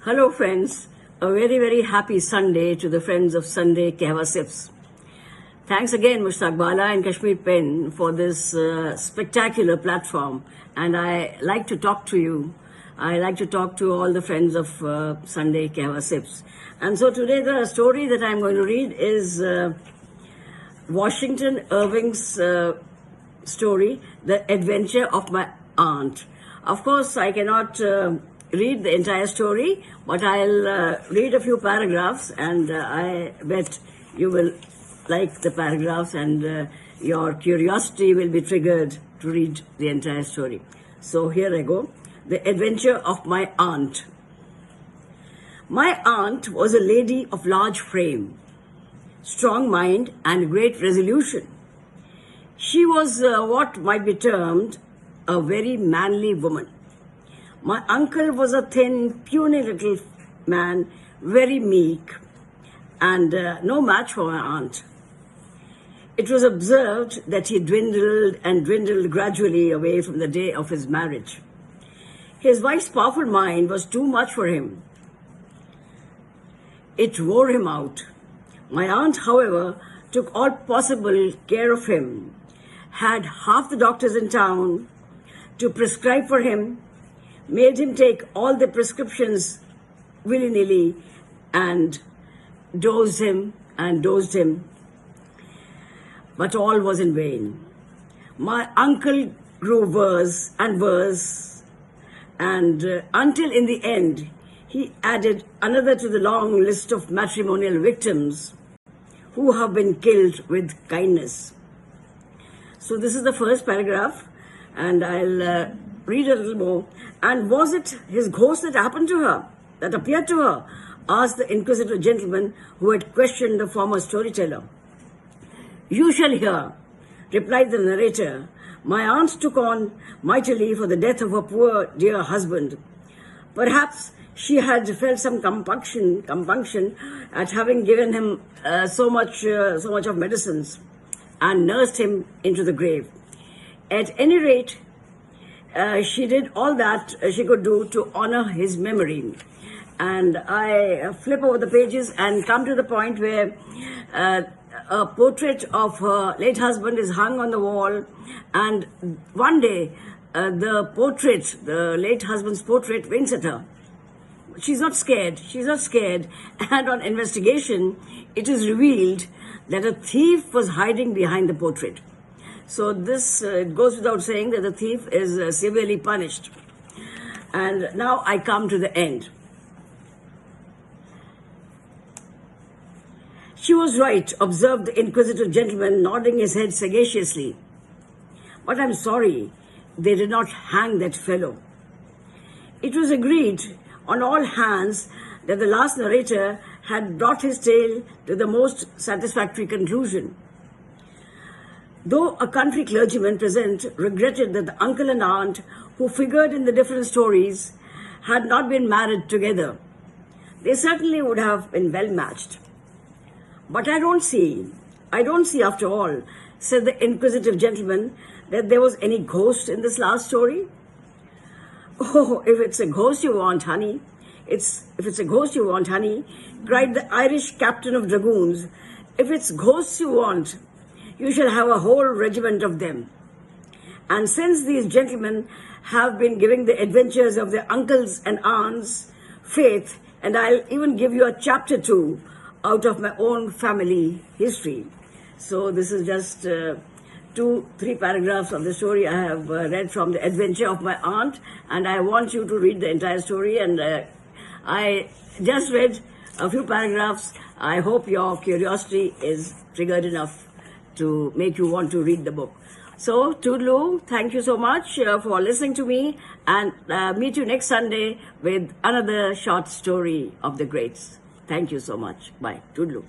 Hello friends, a very happy Sunday to the friends of Sunday Kehwa Sips. Thanks again Mushtaq Bala and Kashmir Pen for this spectacular platform, and I like to talk to you. I like to talk to all the friends of Sunday Kehwa Sips. And so today the story that I'm going to read is Washington Irving's story, The Adventure of My Aunt. Of course, I cannot read the entire story, but I'll read a few paragraphs, and I bet you will like the paragraphs, and your curiosity will be triggered to read the entire story. So here I go. The Adventure of My Aunt. My aunt was a lady of large frame, strong mind, and great resolution. She was what might be termed a very manly woman. My uncle was a thin, puny little man, very meek, and no match for my aunt. It was observed that he dwindled and dwindled gradually away from the day of his marriage. His wife's powerful mind was too much for him. It wore him out. My aunt, however, took all possible care of him, had half the doctors in town to prescribe for him, made him take all the prescriptions willy-nilly, and dosed him. But all was in vain. My uncle grew worse and worse, and until in the end, he added another to the long list of matrimonial victims who have been killed with kindness. So this is the first paragraph, and I'll read a little more. And was it his ghost that happened to her, that appeared to her? Asked the inquisitive gentleman who had questioned the former storyteller. You shall hear, replied the narrator. My aunt took on mightily for the death of her poor dear husband. Perhaps she had felt some compunction at having given him so much of medicines and nursed him into the grave. At any rate, she did all that she could do to honor his memory. And I flip over the pages and come to the point where a portrait of her late husband is hung on the wall, and one day the late husband's portrait winks at her. She's not scared, and on investigation, it is revealed that a thief was hiding behind the portrait. So this, it goes without saying that the thief is severely punished. And now I come to the end. She was right, observed the inquisitive gentleman, nodding his head sagaciously. But I'm sorry, they did not hang that fellow. It was agreed on all hands that the last narrator had brought his tale to the most satisfactory conclusion. Though a country clergyman present regretted that the uncle and aunt who figured in the different stories had not been married together, they certainly would have been well matched. But I don't see after all, said the inquisitive gentleman, that there was any ghost in this last story. Oh, if it's a ghost you want, honey, cried the Irish captain of dragoons. If it's ghosts you want, you shall have a whole regiment of them. And since these gentlemen have been giving the adventures of their uncles and aunts, faith, and I'll even give you a chapter 2 out of my own family history. So this is just 2-3 paragraphs of the story I have read from The Adventure of My Aunt, and I want you to read the entire story, and I just read a few paragraphs. I hope your curiosity is triggered enough to make you want to read the book. So, toodaloo, thank you so much for listening to me, and meet you next Sunday with another short story of the greats. Thank you so much. Bye. Toodaloo.